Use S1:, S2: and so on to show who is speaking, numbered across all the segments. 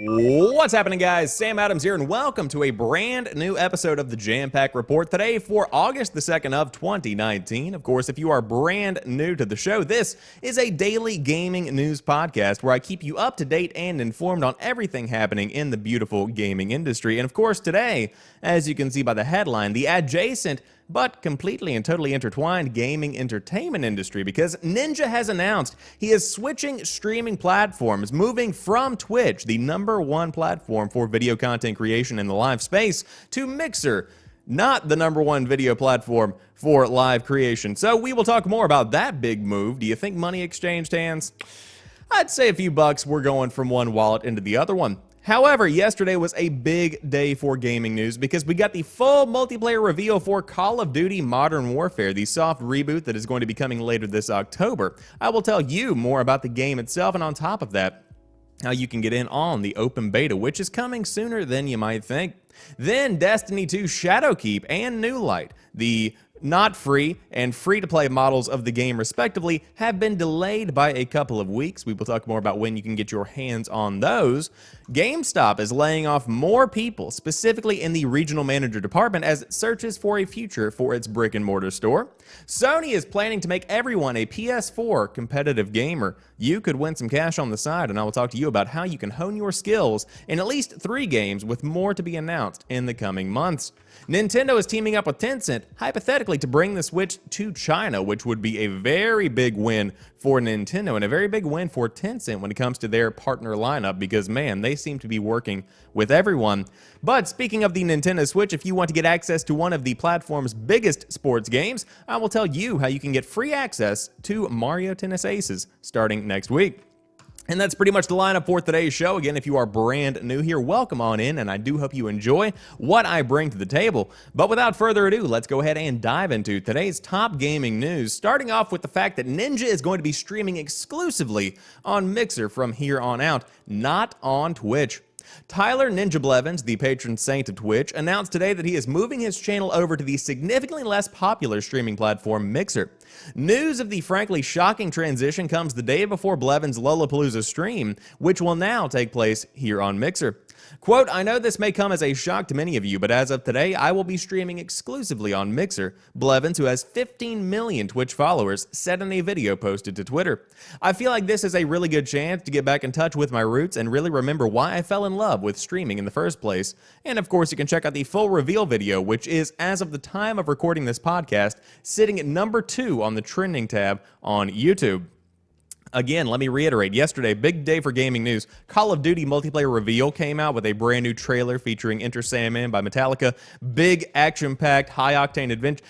S1: What's happening, guys? Sam Adams here, and welcome to a brand new episode of the Jampack Report today for August the 2nd of 2019. Of course, if you are brand new to the show, this is a daily gaming news podcast where I keep you up to date and informed on everything happening in the beautiful gaming industry. And of course, today, as you can see by the headline, the adjacent but completely and totally intertwined gaming entertainment industry, because Ninja has announced he is switching streaming platforms, moving from Twitch, the #1 platform for video content creation in the live space, to Mixer, not the #1 video platform for live creation. So we will talk more about that big move. Do you think money exchanged hands? I'd say a few bucks. We're going from one wallet into the other one. However, yesterday was a big day for gaming news because we got the full multiplayer reveal for Call of Duty Modern Warfare, the soft reboot that is going to be coming later this October. I will tell you more about the game itself, and on top of that, how you can get in on the open beta, which is coming sooner than you might think. Then Destiny 2 Shadowkeep and New Light, the not free and free-to-play models of the game respectively, have been delayed by a couple of weeks. We will talk more about when you can get your hands on those. GameStop is laying off more people, specifically in the regional manager department, as it searches for a future for its brick-and-mortar store. Sony is planning to make everyone a PS4 competitive gamer. You could win some cash on the side, and I will talk to you about how you can hone your skills in at least 3 games, with more to be announced in the coming months. Nintendo is teaming up with Tencent, hypothetically, to bring the Switch to China, which would be a very big win for Nintendo and a very big win for Tencent when it comes to their partner lineup, because, man, they seem to be working with everyone. But speaking of the Nintendo Switch, if you want to get access to one of the platform's biggest sports games, I will tell you how you can get free access to Mario Tennis Aces starting next week. And that's pretty much the lineup for today's show. Again, if you are brand new here, welcome on in, and I do hope you enjoy what I bring to the table. But without further ado, let's go ahead and dive into today's top gaming news, starting off with the fact that Ninja is going to be streaming exclusively on Mixer from here on out, not on Twitch. Tyler Ninja Blevins, the patron saint of Twitch, announced today that he is moving his channel over to the significantly less popular streaming platform Mixer. News of the frankly shocking transition comes the day before Blevins' Lollapalooza stream, which will now take place here on Mixer. Quote, "I know this may come as a shock to many of you, but as of today, I will be streaming exclusively on Mixer," Blevins, who has 15 million Twitch followers, said in a video posted to Twitter. "I feel like this is a really good chance to get back in touch with my roots and really remember why I fell in love with streaming in the first place." And of course, you can check out the full reveal video, which is, as of the time of recording this podcast, sitting at #2 on the trending tab on YouTube. Again, let me reiterate, yesterday, big day for gaming news. Call of Duty multiplayer reveal came out with a brand new trailer featuring Enter Sandman by Metallica. Big action-packed, high-octane adventure.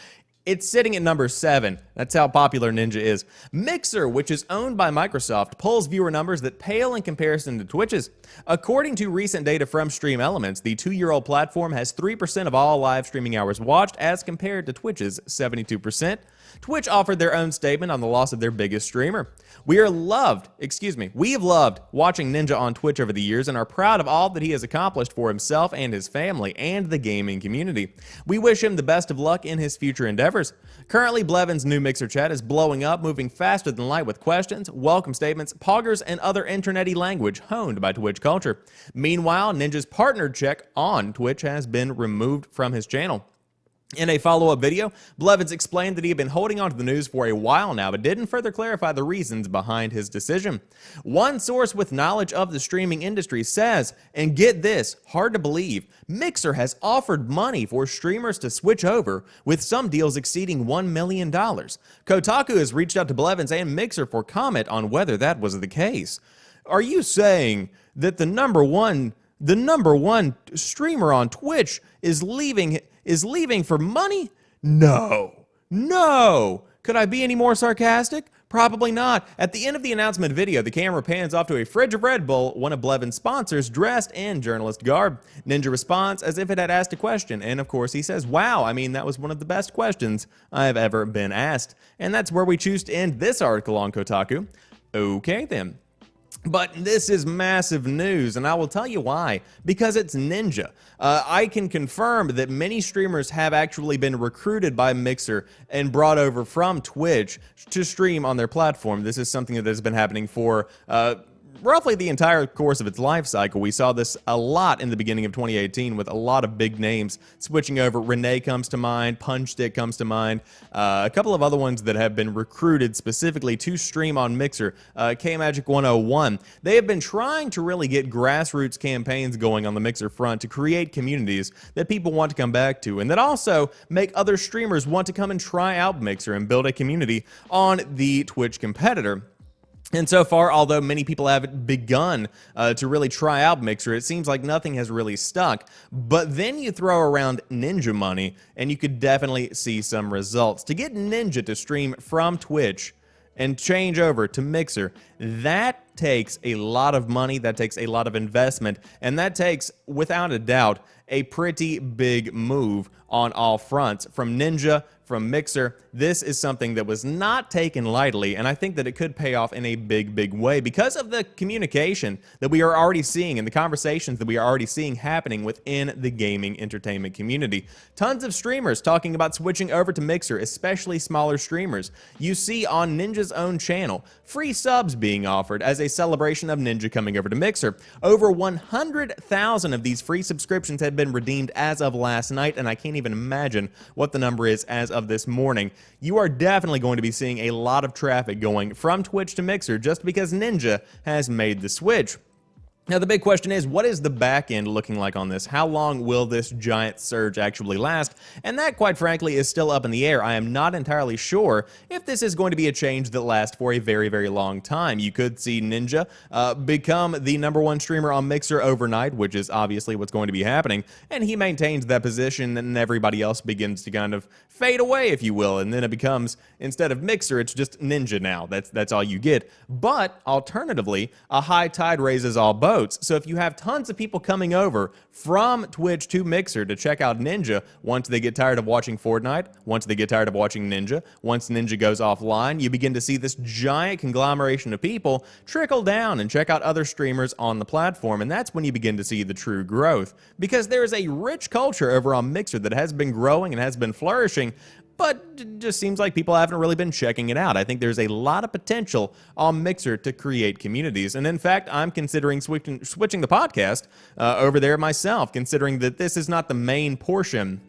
S1: It's sitting at #7. That's how popular Ninja is. Mixer, which is owned by Microsoft, pulls viewer numbers that pale in comparison to Twitch's. According to recent data from Stream Elements, the 2-year-old platform has 3% of all live streaming hours watched, as compared to Twitch's 72%. Twitch offered their own statement on the loss of their biggest streamer. We have loved watching Ninja on Twitch over the years and are proud of all that he has accomplished for himself and his family and the gaming community. We wish him the best of luck in his future endeavors. Currently, Blevins' new Mixer chat is blowing up, moving faster than light with questions, welcome statements, poggers, and other internet-y language honed by Twitch culture. Meanwhile, Ninja's partnered check on Twitch has been removed from his channel. In a follow-up video, Blevins explained that he had been holding on to the news for a while now, but didn't further clarify the reasons behind his decision. One source with knowledge of the streaming industry says, and get this, hard to believe, Mixer has offered money for streamers to switch over, with some deals exceeding $1 million. Kotaku has reached out to Blevins and Mixer for comment on whether that was the case. Are you saying that the number one streamer on Twitch is leaving for money? No. Could I be any more sarcastic? Probably not. At the end of the announcement video, the camera pans off to a fridge of Red Bull, one of Blevins' sponsors, dressed in journalist garb. Ninja responds as if it had asked a question, and of course he says, "Wow, I mean, that was one of the best questions I have ever been asked." And that's where we choose to end this article on Kotaku. Okay then. But this is massive news, and I will tell you why. Because it's Ninja. I can confirm that many streamers have actually been recruited by Mixer and brought over from Twitch to stream on their platform. This is something that has been happening for roughly the entire course of its life cycle. We saw this a lot in the beginning of 2018 with a lot of big names switching over. Renee comes to mind, Punchstick comes to mind, a couple of other ones that have been recruited specifically to stream on Mixer, K-Magic 101. They have been trying to really get grassroots campaigns going on the Mixer front to create communities that people want to come back to, and that also make other streamers want to come and try out Mixer and build a community on the Twitch competitor. And so far, although many people have begun to really try out Mixer, it seems like nothing has really stuck. But then you throw around Ninja money, and you could definitely see some results. To get Ninja to stream from Twitch and change over to Mixer, that takes a lot of money, that takes a lot of investment, and that takes, without a doubt, a pretty big move on all fronts. From Ninja, from Mixer, this is something that was not taken lightly, and I think that it could pay off in a big, big way because of the communication that we are already seeing and the conversations that we are already seeing happening within the gaming entertainment community. Tons of streamers talking about switching over to Mixer, especially smaller streamers. You see on Ninja's own channel, free subs being offered as a celebration of Ninja coming over to Mixer. Over 100,000 of these free subscriptions had been redeemed as of last night, and I can't even imagine what the number is as of this morning. You are definitely going to be seeing a lot of traffic going from Twitch to Mixer just because Ninja has made the switch. Now, the big question is, what is the back end looking like on this? How long will this giant surge actually last? And that, quite frankly, is still up in the air. I am not entirely sure if this is going to be a change that lasts for a very, very long time. You could see Ninja become the #1 streamer on Mixer overnight, which is obviously what's going to be happening, and he maintains that position, and everybody else begins to kind of fade away, if you will, and then it becomes, instead of Mixer, it's just Ninja now. That's all you get. But, alternatively, a high tide raises all boats. So if you have tons of people coming over from Twitch to Mixer to check out Ninja, once they get tired of watching Fortnite, once they get tired of watching Ninja, once Ninja goes offline, you begin to see this giant conglomeration of people trickle down and check out other streamers on the platform, and that's when you begin to see the true growth. Because there is a rich culture over on Mixer that has been growing and has been flourishing, but it just seems like people haven't really been checking it out. I think there's a lot of potential on Mixer to create communities, and in fact, I'm considering switching the podcast over there myself, considering that this is not the main portion.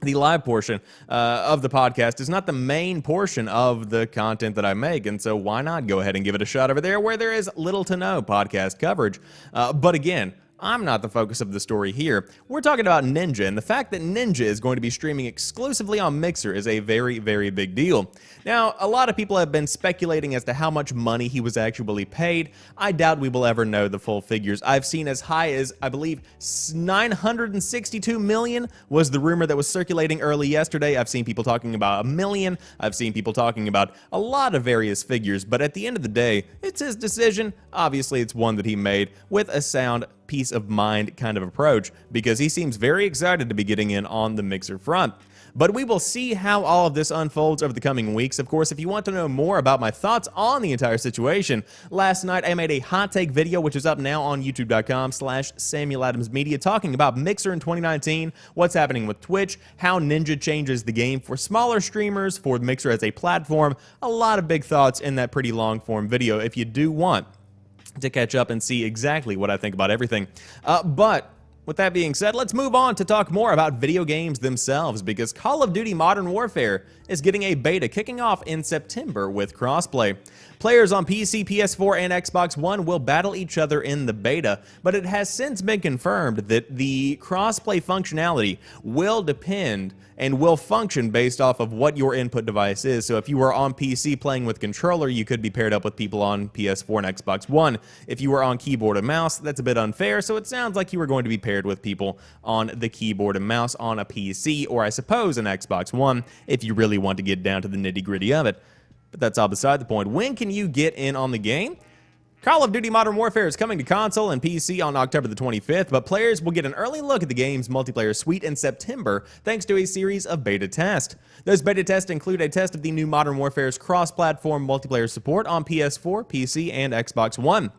S1: The live portion of the podcast is not the main portion of the content that I make, and so why not go ahead and give it a shot over there where there is little to no podcast coverage. But again, I'm not the focus of the story here. We're talking about Ninja, and the fact that Ninja is going to be streaming exclusively on Mixer is a very, very big deal. Now, a lot of people have been speculating as to how much money he was actually paid. I doubt we will ever know the full figures. I've seen as high as, I believe, $962 million was the rumor that was circulating early yesterday. I've seen people talking about $1 million. I've seen people talking about a lot of various figures, but at the end of the day, it's his decision. Obviously, it's one that he made with a sound peace of mind kind of approach, because he seems very excited to be getting in on the Mixer front. But we will see how all of this unfolds over the coming weeks. Of course, if you want to know more about my thoughts on the entire situation, last night I made a hot take video, which is up now on youtube.com/SamuelAdamsMedia, talking about Mixer in 2019, what's happening with Twitch, how Ninja changes the game for smaller streamers, for Mixer as a platform. A lot of big thoughts in that pretty long form video if you do want to catch up and see exactly what I think about everything. But with that being said, let's move on to talk more about video games themselves, because Call of Duty Modern Warfare is getting a beta kicking off in September with Crossplay. Players on PC, PS4, and Xbox One will battle each other in the beta, but it has since been confirmed that the crossplay functionality will depend and will function based off of what your input device is. So if you were on PC playing with controller, you could be paired up with people on PS4 and Xbox One. If you were on keyboard and mouse, that's a bit unfair, so it sounds like you were going to be paired with people on the keyboard and mouse on a PC, or I suppose an Xbox One, if you really want to get down to the nitty-gritty of it. But that's all beside the point. When can you get in on the game? Call of Duty Modern Warfare is coming to console and PC on October the 25th, but players will get an early look at the game's multiplayer suite in September thanks to a series of beta tests. Those beta tests include a test of the new Modern Warfare's cross-platform multiplayer support on PS4, PC, and Xbox One.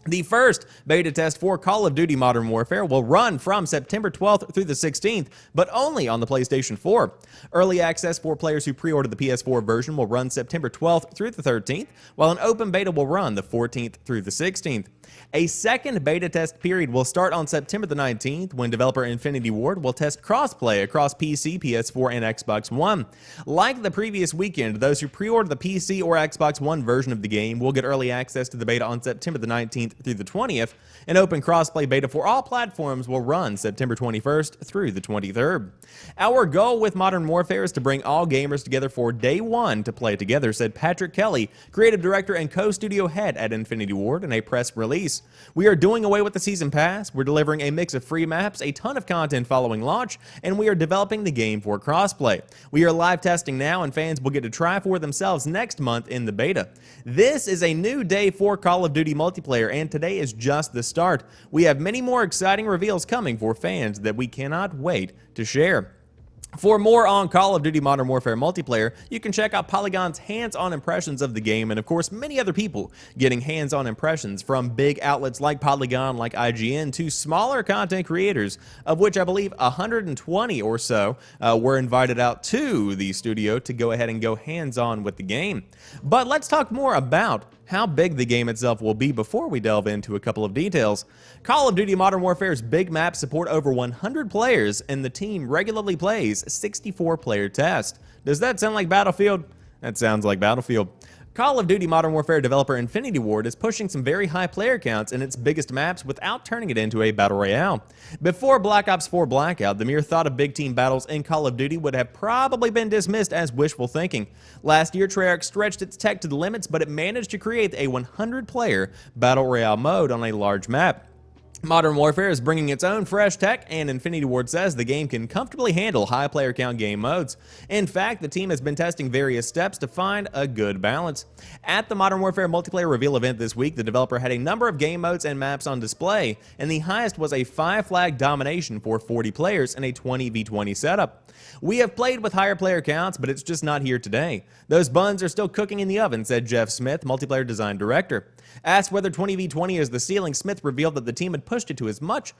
S1: The first beta test for Call of Duty Modern Warfare will run from September 12th through the 16th, but only on the PlayStation 4. Early access for players who pre-order the PS4 version will run September 12th through the 13th, while an open beta will run the 14th through the 16th. A second beta test period will start on September the 19th, when developer Infinity Ward will test crossplay across PC, PS4, and Xbox One. Like the previous weekend, those who pre-order the PC or Xbox One version of the game will get early access to the beta on September the 19th through the 20th. An open crossplay beta for all platforms will run September 21st through the 23rd. Our goal with Modern Warfare is to bring all gamers together for day one to play together, said Patrick Kelly, creative director and co-studio head at Infinity Ward, in a press release. We are doing away with the season pass, we're delivering a mix of free maps, a ton of content following launch, and we are developing the game for crossplay. We are live testing now, and fans will get to try for themselves next month in the beta. This is a new day for Call of Duty multiplayer, and today is just the start. We have many more exciting reveals coming for fans that we cannot wait to share. For more on Call of Duty Modern Warfare multiplayer, you can check out Polygon's hands-on impressions of the game, and of course many other people getting hands-on impressions, from big outlets like Polygon, like IGN, to smaller content creators, of which I believe 120 or so were invited out to the studio to go ahead and go hands-on with the game. But let's talk more about how big the game itself will be before we delve into a couple of details. Call of Duty Modern Warfare's big maps support over 100 players, and the team regularly plays 64-player tests. Does that sound like Battlefield? That sounds like Battlefield. Call of Duty Modern Warfare developer Infinity Ward is pushing some very high player counts in its biggest maps without turning it into a battle royale. Before Black Ops 4 Blackout, the mere thought of big team battles in Call of Duty would have probably been dismissed as wishful thinking. Last year, Treyarch stretched its tech to the limits, but it managed to create a 100-player battle royale mode on a large map. Modern Warfare is bringing its own fresh tech, and Infinity Ward says the game can comfortably handle high player count game modes. In fact, the team has been testing various steps to find a good balance. At the Modern Warfare multiplayer reveal event this week, the developer had a number of game modes and maps on display, and the highest was a 5-flag domination for 40 players in a 20v20 setup. We have played with higher player counts, but it's just not here today. Those buns are still cooking in the oven, said Jeff Smith, multiplayer design director. Asked whether 20v20 is the ceiling, Smith revealed that the team had pushed it to as much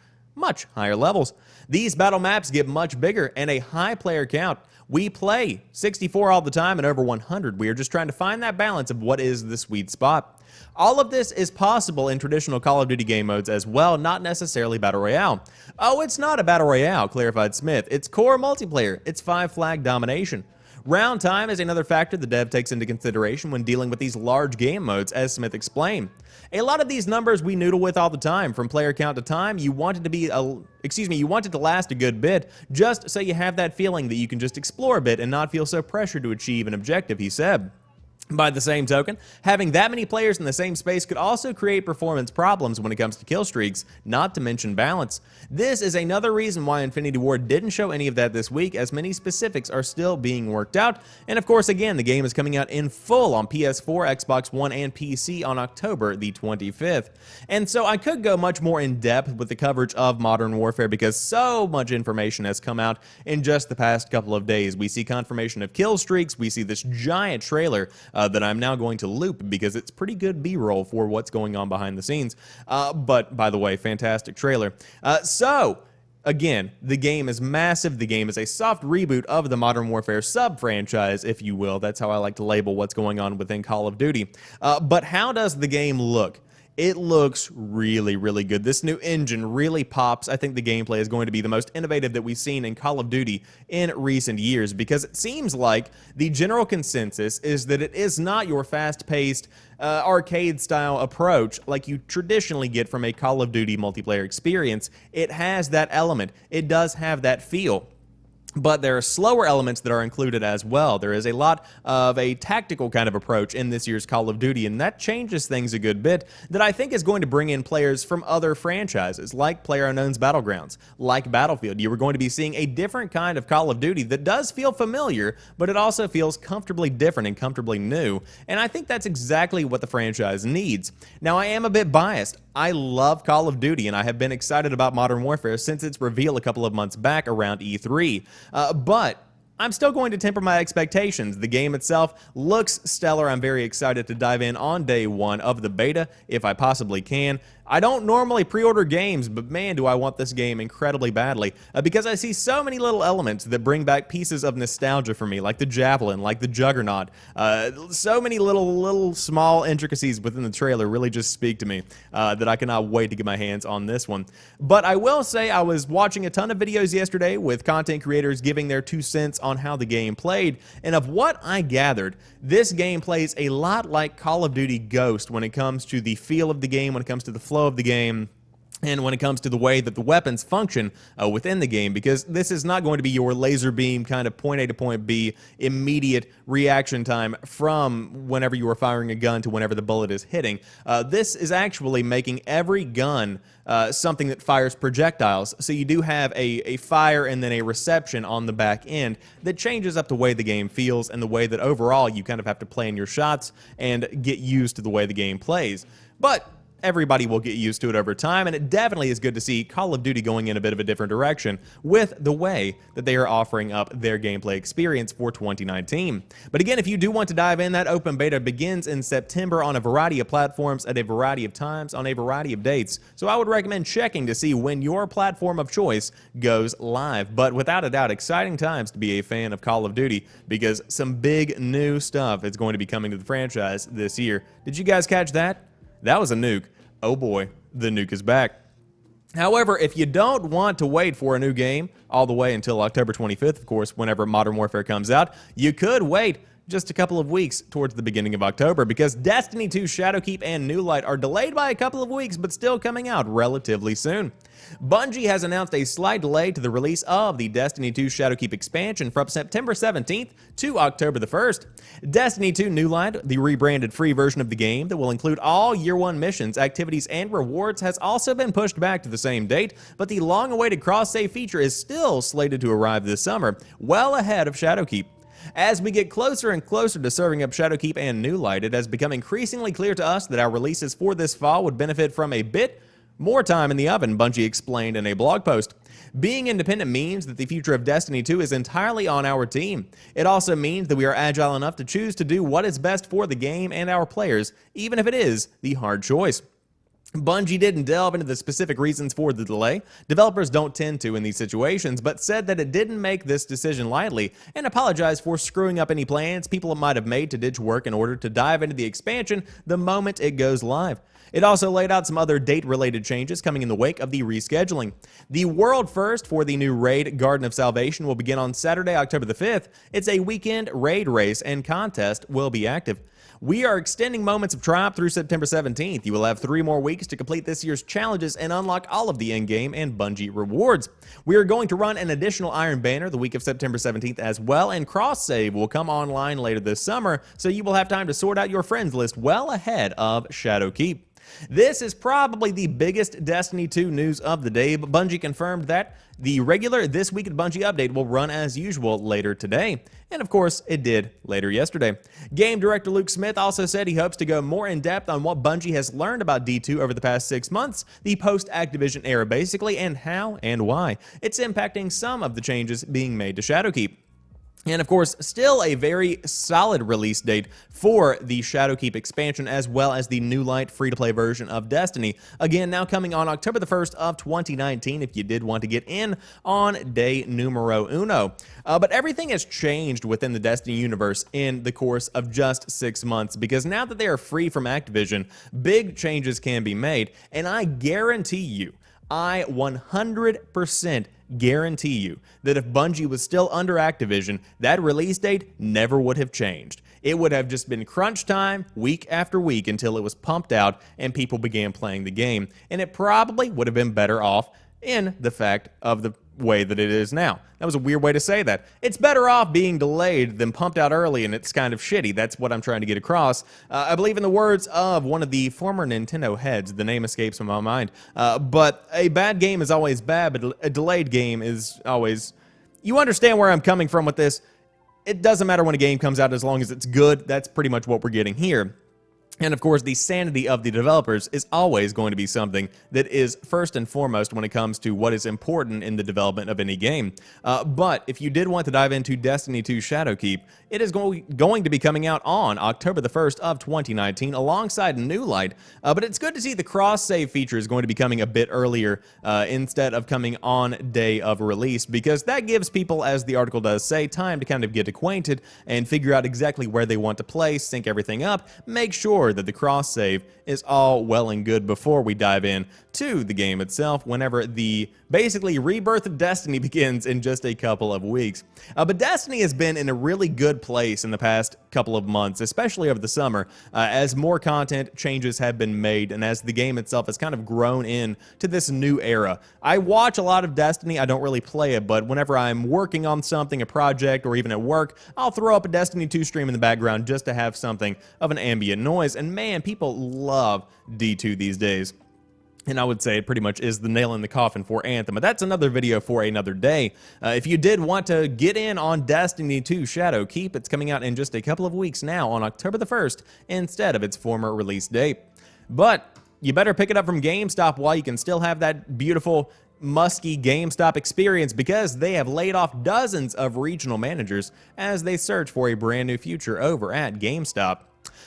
S1: higher levels. These battle maps get much bigger and a high player count. We play 64 all the time and over 100. We are just trying to find that balance of what is the sweet spot. All of this is possible in traditional Call of Duty game modes as well, not necessarily Battle Royale. Oh, it's not a Battle Royale, clarified Smith. It's core multiplayer. It's 5-flag domination. Round time is another factor the dev takes into consideration when dealing with these large game modes, as Smith explained. A lot of these numbers we noodle with all the time, from player count to time. You want it to last a good bit, just so you have that feeling that you can just explore a bit and not feel so pressured to achieve an objective, he said. By the same token, having that many players in the same space could also create performance problems when it comes to kill streaks, not to mention balance. This is another reason why Infinity Ward didn't show any of that this week, as many specifics are still being worked out. And of course, again, the game is coming out in full on PS4, Xbox One, and PC on October the 25th. And so I could go much more in depth with the coverage of Modern Warfare, because so much information has come out in just the past couple of days. We see confirmation of kill streaks, we see this giant trailer that I'm now going to loop because it's pretty good B-roll for what's going on behind the scenes. But by the way, fantastic trailer. So again, the game is massive. The game is a soft reboot of the Modern Warfare sub-franchise, if you will. That's how I like to label what's going on within Call of Duty. But how does the game look? It looks really, really good. This new engine really pops. I think the gameplay is going to be the most innovative that we've seen in Call of Duty in recent years, because it seems like the general consensus is that it is not your fast-paced, arcade-style approach like you traditionally get from a Call of Duty multiplayer experience. It has that element. It does have that feel. But there are slower elements that are included as well. There is a lot of a tactical kind of approach in this year's Call of Duty, and that changes things a good bit, that I think is going to bring in players from other franchises, like PlayerUnknown's Battlegrounds, like Battlefield. You are going to be seeing a different kind of Call of Duty that does feel familiar, but it also feels comfortably different and comfortably new, and I think that's exactly what the franchise needs. Now, I am a bit biased. I love Call of Duty, and I have been excited about Modern Warfare since its reveal a couple of months back around E3. But I'm still going to temper my expectations. The game itself looks stellar. I'm very excited to dive in on day one of the beta, if I possibly can. I don't normally pre-order games, but man, do I want this game incredibly badly, because I see so many little elements that bring back pieces of nostalgia for me, like the Javelin, like the Juggernaut. So many little small intricacies within the trailer really just speak to me that I cannot wait to get my hands on this one. But I will say I was watching a ton of videos yesterday with content creators giving their 2 cents on how the game played, and of what I gathered, this game plays a lot like Call of Duty Ghost when it comes to the feel of the game, when it comes to the flow of the game, and when it comes to the way that the weapons function within the game, because this is not going to be your laser beam kind of point A to point B immediate reaction time from whenever you are firing a gun to whenever the bullet is hitting. This is actually making every gun something that fires projectiles, so you do have a fire and then a reception on the back end that changes up the way the game feels and the way that overall you kind of have to plan your shots and get used to the way the game plays. But everybody will get used to it over time, and it definitely is good to see Call of Duty going in a bit of a different direction with the way that they are offering up their gameplay experience for 2019. But again, if you do want to dive in, that open beta begins in September on a variety of platforms at a variety of times on a variety of dates, so I would recommend checking to see when your platform of choice goes live. But without a doubt, exciting times to be a fan of Call of Duty, because some big new stuff is going to be coming to the franchise this year. Did you guys catch that? That was a nuke. Oh boy, the nuke is back. However, if you don't want to wait for a new game all the way until October 25th, of course, whenever Modern Warfare comes out, you could wait just a couple of weeks towards the beginning of October, because Destiny 2 Shadowkeep and New Light are delayed by a couple of weeks, but still coming out relatively soon. Bungie has announced a slight delay to the release of the Destiny 2 Shadowkeep expansion from September 17th to October the 1st. Destiny 2 New Light, the rebranded free version of the game that will include all Year 1 missions, activities, and rewards, has also been pushed back to the same date, but the long-awaited cross-save feature is still slated to arrive this summer, well ahead of Shadowkeep. As we get closer and closer to serving up Shadowkeep and New Light, it has become increasingly clear to us that our releases for this fall would benefit from a bit more time in the oven, Bungie explained in a blog post. Being independent means that the future of Destiny 2 is entirely on our team. It also means that we are agile enough to choose to do what is best for the game and our players, even if it is the hard choice. Bungie didn't delve into the specific reasons for the delay. Developers don't tend to in these situations, but said that it didn't make this decision lightly and apologized for screwing up any plans people might have made to ditch work in order to dive into the expansion the moment it goes live. It also laid out some other date-related changes coming in the wake of the rescheduling. The world first for the new raid, Garden of Salvation, will begin on Saturday, October the 5th. It's a weekend raid race, and contest will be active. We are extending Moments of Triumph through September 17th. You will have 3 more weeks to complete this year's challenges and unlock all of the in-game and Bungie rewards. We are going to run an additional Iron Banner the week of September 17th as well, and Cross Save will come online later this summer, so you will have time to sort out your friends list well ahead of Shadowkeep. This is probably the biggest Destiny 2 news of the day, but Bungie confirmed that the regular This Week at Bungie update will run as usual later today. And of course, it did later yesterday. Game director Luke Smith also said he hopes to go more in depth on what Bungie has learned about D2 over the past 6 months, the post-Activision era basically, and how and why it's impacting some of the changes being made to Shadowkeep. And of course, still a very solid release date for the Shadowkeep expansion, as well as the New Light free-to-play version of Destiny. Again, now coming on October the 1st of 2019, if you did want to get in on day numero uno. But everything has changed within the Destiny universe in the course of just 6 months, because now that they are free from Activision, big changes can be made, and I guarantee you, I 100% guarantee you that if Bungie was still under Activision, that release date never would have changed. It would have just been crunch time week after week until it was pumped out and people began playing the game. And it probably would have been better off in the fact of the way that it is now. That was a weird way to say that. It's better off being delayed than pumped out early, and it's kind of shitty. That's what I'm trying to get across. I believe in the words of one of the former Nintendo heads. The name escapes from my mind. But a bad game is always bad, but a delayed game is always... You understand where I'm coming from with this? It doesn't matter when a game comes out as long as it's good. That's pretty much what we're getting here. And of course, the sanity of the developers is always going to be something that is first and foremost when it comes to what is important in the development of any game. But if you did want to dive into Destiny 2 Shadowkeep, it is going to be coming out on October the 1st of 2019 alongside New Light. But it's good to see the cross-save feature is going to be coming a bit earlier instead of coming on day of release, because that gives people, as the article does say, time to kind of get acquainted and figure out exactly where they want to play, sync everything up, make sure that the cross save is all well and good before we dive in to the game itself whenever the basically rebirth of Destiny begins in just a couple of weeks. But Destiny has been in a really good place in the past couple of months, especially over the summer, as more content changes have been made and as the game itself has kind of grown in to this new era. I watch a lot of Destiny. I don't really play it, but whenever I'm working on something, a project, or even at work, I'll throw up a Destiny 2 stream in the background just to have something of an ambient noise. And man, people love D2 these days. And I would say it pretty much is the nail in the coffin for Anthem. But that's another video for another day. If you did want to get in on Destiny 2 Shadowkeep, it's coming out in just a couple of weeks now on October the 1st instead of its former release date. But you better pick it up from GameStop while you can still have that beautiful, musky GameStop experience, because they have laid off dozens of regional managers as they search for a brand new future over at GameStop.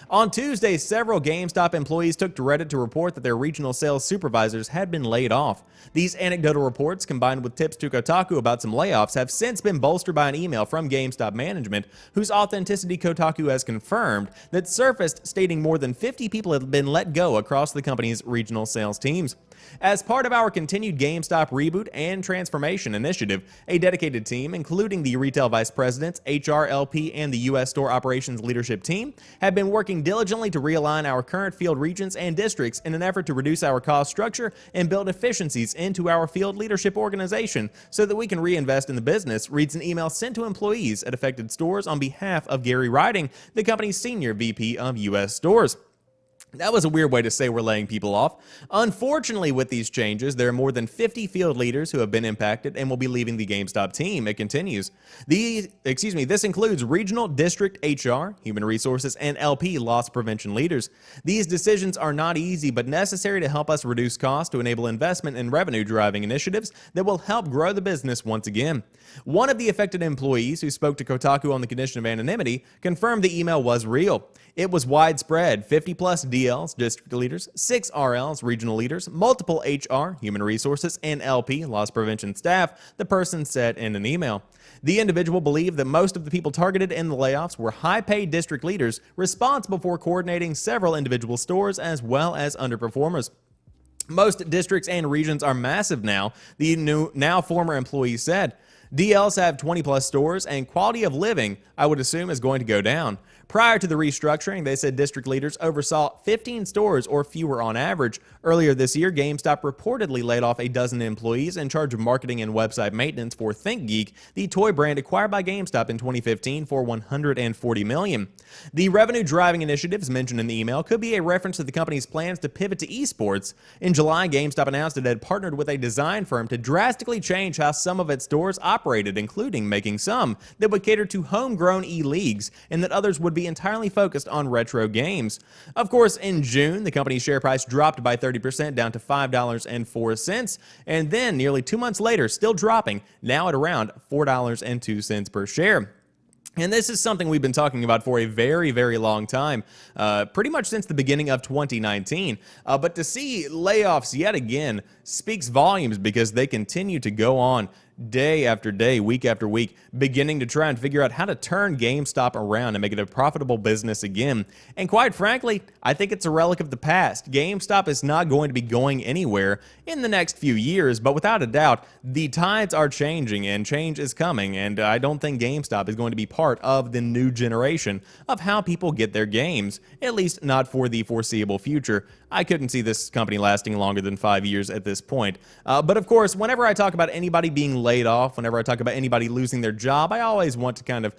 S1: On Tuesday, several GameStop employees took to Reddit to report that their regional sales supervisors had been laid off. These anecdotal reports, combined with tips to Kotaku about some layoffs, have since been bolstered by an email from GameStop management, whose authenticity Kotaku has confirmed, that surfaced stating more than 50 people have been let go across the company's regional sales teams. As part of our continued GameStop reboot and transformation initiative, a dedicated team, including the retail vice presidents, HRLP, and the U.S. store operations leadership team, have been working diligently to realign our current field regions and districts in an effort to reduce our cost structure and build efficiencies into our field leadership organization so that we can reinvest in the business, reads an email sent to employees at affected stores on behalf of Gary Riding, the company's senior VP of U.S. stores. That was a weird way to say we're laying people off. Unfortunately, with these changes, there are more than 50 field leaders who have been impacted and will be leaving the GameStop team. It continues. This includes regional, district, HR, human resources, and LP loss prevention leaders. These decisions are not easy, but necessary to help us reduce costs to enable investment in revenue-driving initiatives that will help grow the business once again. One of the affected employees, who spoke to Kotaku on the condition of anonymity, confirmed the email was real. It was widespread: 50-plus DLs, district leaders, 6 RLs, regional leaders, multiple HR, human resources, and LP, loss prevention staff, the person said in an email. The individual believed that most of the people targeted in the layoffs were high-paid district leaders responsible for coordinating several individual stores as well as underperformers. Most districts and regions are massive now, the now former employee said. DLs have 20-plus stores, and quality of living, I would assume, is going to go down. Prior to the restructuring, they said district leaders oversaw 15 stores or fewer on average. Earlier this year, GameStop reportedly laid off a dozen employees in charge of marketing and website maintenance for ThinkGeek, the toy brand acquired by GameStop in 2015 for $140 million. The revenue-driving initiatives mentioned in the email could be a reference to the company's plans to pivot to esports. In July, GameStop announced it had partnered with a design firm to drastically change how some of its stores operated, including making some that would cater to homegrown e-leagues, and that others would be entirely focused on retro games. Of course, in June, the company's share price dropped by 30% down to $5.04, and then nearly 2 months later, still dropping, now at around $4.02 per share. And this is something we've been talking about for a very, very long time, pretty much since the beginning of 2019. But to see layoffs yet again speaks volumes, because they continue to go on day after day, week after week, beginning to try and figure out how to turn GameStop around and make it a profitable business again. And quite frankly, I think it's a relic of the past. GameStop is not going to be going anywhere in the next few years, but without a doubt, the tides are changing and change is coming, and I don't think GameStop is going to be part of the new generation of how people get their games, at least not for the foreseeable future. I couldn't see this company lasting longer than 5 years at this point. But of course, whenever I talk about anybody being laid off, whenever I talk about anybody losing their job, I always want to kind of,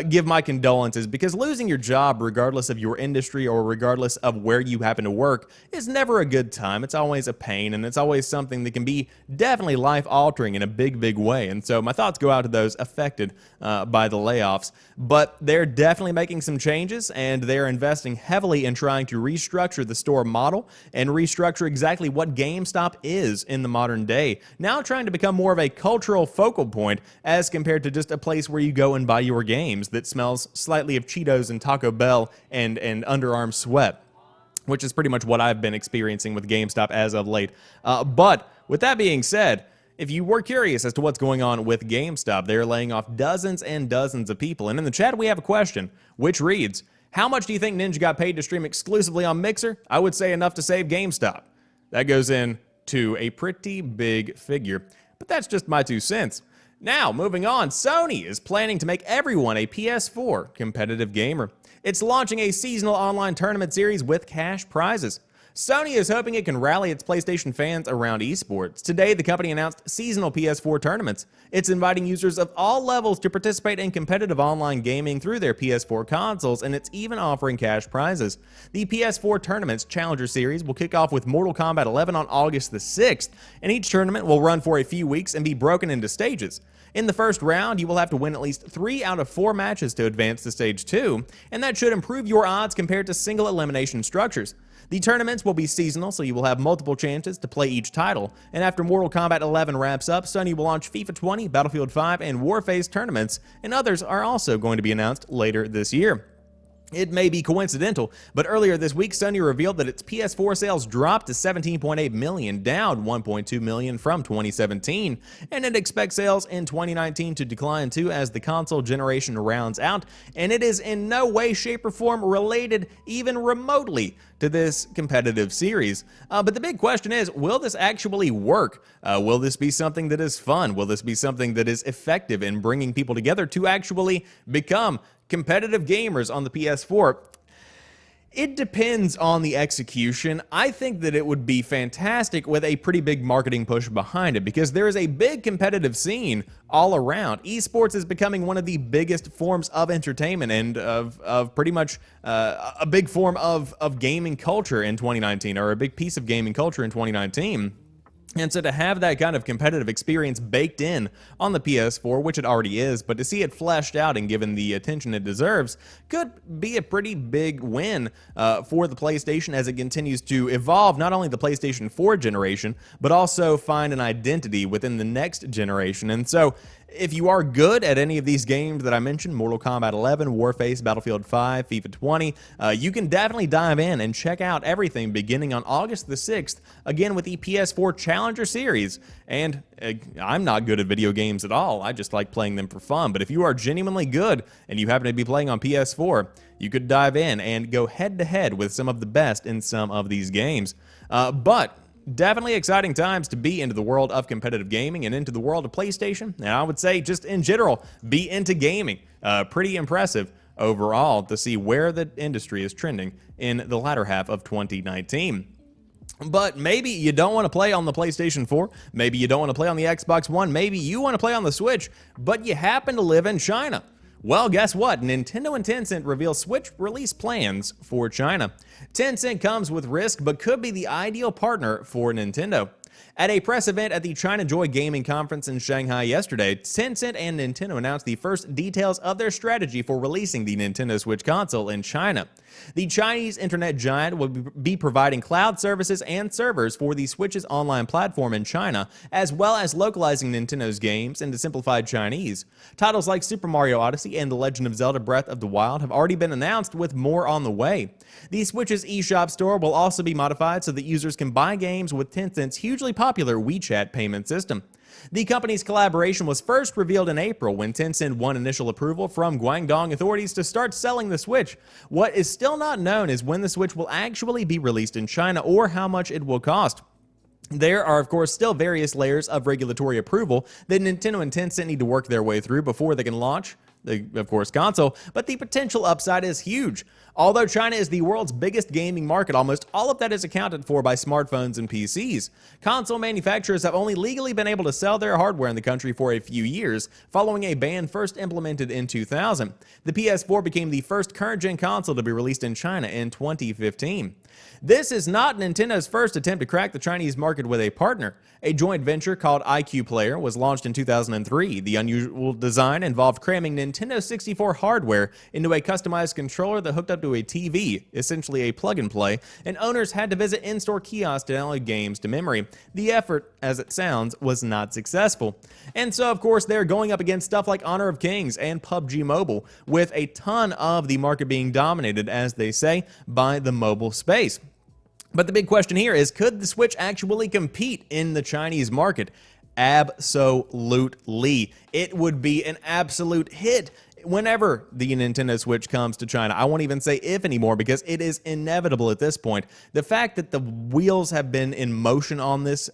S1: give my condolences, because losing your job, regardless of your industry or regardless of where you happen to work, is never a good time. It's always a pain, and it's always something that can be definitely life-altering in a big, big way. And so my thoughts go out to those affected by the layoffs. But they're definitely making some changes, and they're investing heavily in trying to restructure the store model and restructure exactly what GameStop is in the modern day. Now trying to become more of a cultural focal point as compared to just a place where you go and buy your games that smells slightly of Cheetos and Taco Bell and underarm sweat, which is pretty much what I've been experiencing with GameStop as of late. But with that being said, if you were curious as to what's going on with GameStop, they're laying off dozens and dozens of people. And in the chat, we have a question, which reads, how much do you think Ninja got paid to stream exclusively on Mixer? I would say enough to save GameStop. That goes in to a pretty big figure, but that's just my 2 cents. Now, moving on, Sony is planning to make everyone a PS4 competitive gamer. It's launching a seasonal online tournament series with cash prizes. Sony is hoping it can rally its PlayStation fans around esports. Today, the company announced seasonal PS4 tournaments. It's inviting users of all levels to participate in competitive online gaming through their PS4 consoles, and it's even offering cash prizes. The PS4 Tournaments Challenger Series will kick off with Mortal Kombat 11 on August the 6th, and each tournament will run for a few weeks and be broken into stages. In the first round, you will have to win at least 3 out of 4 matches to advance to Stage 2, and that should improve your odds compared to single elimination structures. The tournaments will be seasonal, so you will have multiple chances to play each title, and after Mortal Kombat 11 wraps up, Sony will launch FIFA 20, Battlefield 5, and Warface tournaments, and others are also going to be announced later this year. It may be coincidental, but earlier this week, Sony revealed that its PS4 sales dropped to 17.8 million, down 1.2 million from 2017, and it expects sales in 2019 to decline too as the console generation rounds out, and it is in no way, shape, or form related even remotely to this competitive series. But the big question is, will this actually work? Will this be something that is fun? Will this be something that is effective in bringing people together to actually become competitive gamers on the PS4? It depends on the execution. I think that it would be fantastic with a pretty big marketing push behind it, because there is a big competitive scene all around. Esports is becoming one of the biggest forms of entertainment and of pretty much a big form of gaming culture in 2019, or a big piece of gaming culture in 2019. And so to have that kind of competitive experience baked in on the PS4, which it already is, but to see it fleshed out and given the attention it deserves, could be a pretty big win for the PlayStation as it continues to evolve not only the PlayStation 4 generation, but also find an identity within the next generation. And so if you are good at any of these games that I mentioned, Mortal Kombat 11, Warface, Battlefield 5, FIFA 20, you can definitely dive in and check out everything beginning on August the 6th, again with the PS4 Challenger Series. And I'm not good at video games at all. I just like playing them for fun. But if you are genuinely good and you happen to be playing on PS4, you could dive in and go head-to-head with some of the best in some of these games. But definitely exciting times to be into the world of competitive gaming and into the world of PlayStation. And I would say just in general, be into gaming. Pretty impressive overall to see where the industry is trending in the latter half of 2019. But maybe you don't want to play on the PlayStation 4, maybe you don't want to play on the Xbox One, maybe you want to play on the Switch, but you happen to live in China. Well, guess what? Nintendo and Tencent reveal Switch release plans for China. Tencent comes with risk, but could be the ideal partner for Nintendo. At a press event at the China Joy Gaming Conference in Shanghai yesterday, Tencent and Nintendo announced the first details of their strategy for releasing the Nintendo Switch console in China. The Chinese internet giant will be providing cloud services and servers for the Switch's online platform in China, as well as localizing Nintendo's games into simplified Chinese. Titles like Super Mario Odyssey and The Legend of Zelda Breath of the Wild have already been announced, with more on the way. The Switch's eShop store will also be modified so that users can buy games with Tencent's hugely popular WeChat payment system. The company's collaboration was first revealed in April when Tencent won initial approval from Guangdong authorities to start selling the Switch. What is still not known is when the Switch will actually be released in China or how much it will cost. There are, of course, still various layers of regulatory approval that Nintendo and Tencent need to work their way through before they can launch of course, console, but the potential upside is huge. Although China is the world's biggest gaming market, almost all of that is accounted for by smartphones and PCs. Console manufacturers have only legally been able to sell their hardware in the country for a few years, following a ban first implemented in 2000. The PS4 became the first current-gen console to be released in China in 2015. This is not Nintendo's first attempt to crack the Chinese market with a partner. A joint venture called IQ Player was launched in 2003. The unusual design involved cramming Nintendo 64 hardware into a customized controller that hooked up to a TV, essentially a plug-and-play, and owners had to visit in-store kiosks to download games to memory. The effort, as it sounds, was not successful. And so, of course, they're going up against stuff like Honor of Kings and PUBG Mobile, with a ton of the market being dominated, as they say, by the mobile space. But the big question here is, could the Switch actually compete in the Chinese market? Absolutely. It would be an absolute hit whenever the Nintendo Switch comes to China. I won't even say if anymore, because it is inevitable at this point. The fact that the wheels have been in motion on this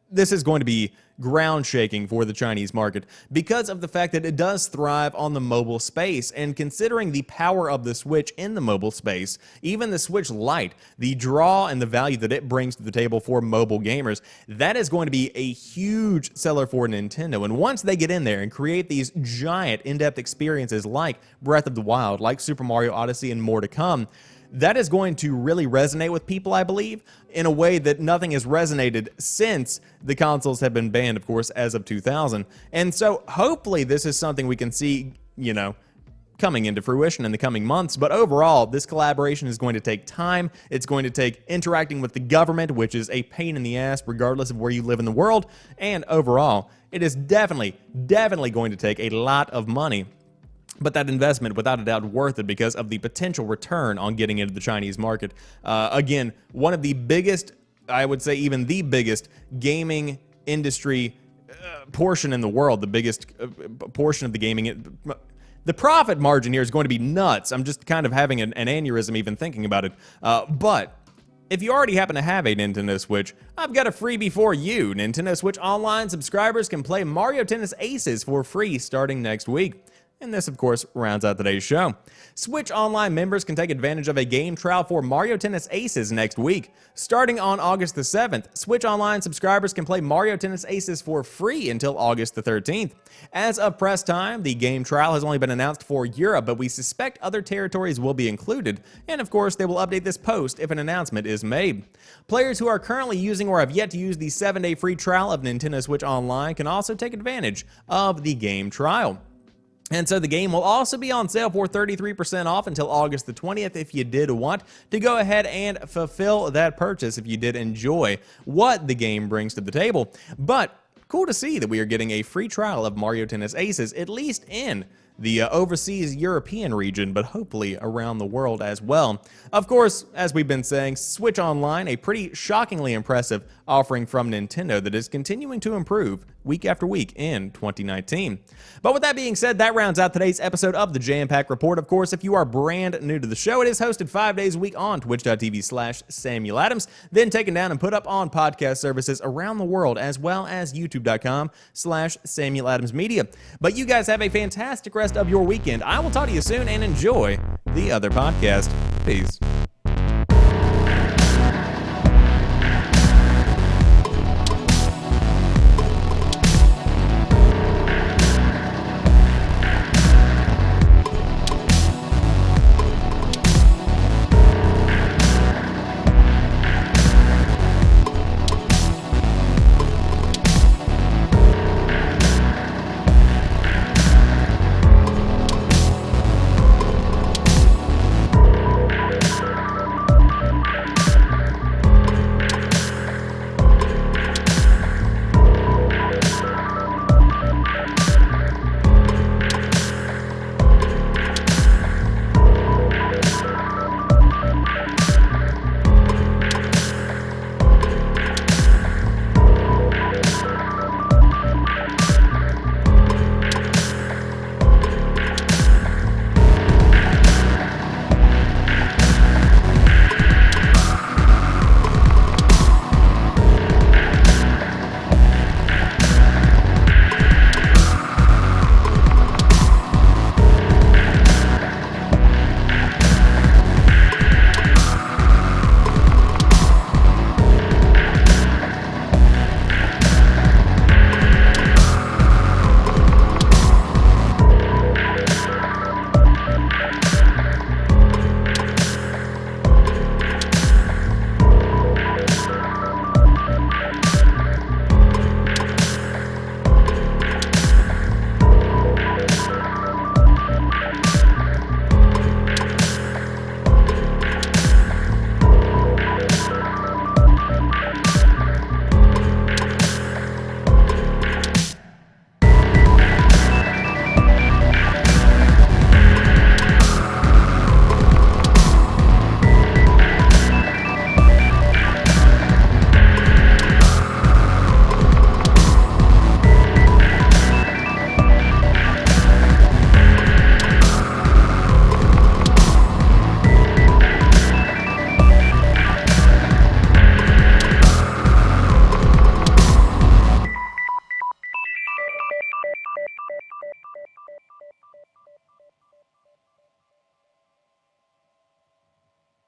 S1: this is going to be ground shaking for the Chinese market because of the fact that it does thrive on the mobile space. And considering the power of the Switch in the mobile space, even the Switch Lite, the draw and the value that it brings to the table for mobile gamers, that is going to be a huge seller for Nintendo. And once they get in there and create these giant in-depth experiences like Breath of the Wild, like Super Mario Odyssey, and more to come, that is going to really resonate with people, I believe, in a way that nothing has resonated since the consoles have been banned, of course, as of 2000. And so hopefully this is something we can see, coming into fruition in the coming months. But overall, this collaboration is going to take time. It's going to take interacting with the government, which is a pain in the ass regardless of where you live in the world. And overall, it is definitely going to take a lot of money. But that investment, without a doubt, worth it because of the potential return on getting into the Chinese market. Again, one of the biggest, I would say even the biggest gaming industry portion in the world, the biggest portion of the gaming. The profit margin here is going to be nuts. I'm just kind of having an aneurysm even thinking about it. But if you already happen to have a Nintendo Switch, I've got a freebie for you. Nintendo Switch Online subscribers can play Mario Tennis Aces for free starting next week. And this, of course, rounds out today's show. Switch Online members can take advantage of a game trial for Mario Tennis Aces next week. Starting on August the 7th, Switch Online subscribers can play Mario Tennis Aces for free until August the 13th. As of press time, the game trial has only been announced for Europe, but we suspect other territories will be included. And of course, they will update this post if an announcement is made. Players who are currently using or have yet to use the 7-day free trial of Nintendo Switch Online can also take advantage of the game trial. And so the game will also be on sale for 33% off until August the 20th if you did want to go ahead and fulfill that purchase if you did enjoy what the game brings to the table. But cool to see that we are getting a free trial of Mario Tennis Aces, at least in the overseas European region, but hopefully around the world as well. Of course, as we've been saying, Switch Online, a pretty shockingly impressive offering from Nintendo that is continuing to improve week after week in 2019. But with that being said, that rounds out today's episode of the Jampack Report. Of course, if you are brand new to the show, it is hosted 5 days a week on twitch.tv/Samuel Adams, then taken down and put up on podcast services around the world, as well as youtube.com/Samuel Adams Media. But you guys have a fantastic rest of your weekend. I will talk to you soon and enjoy the other podcast. Peace.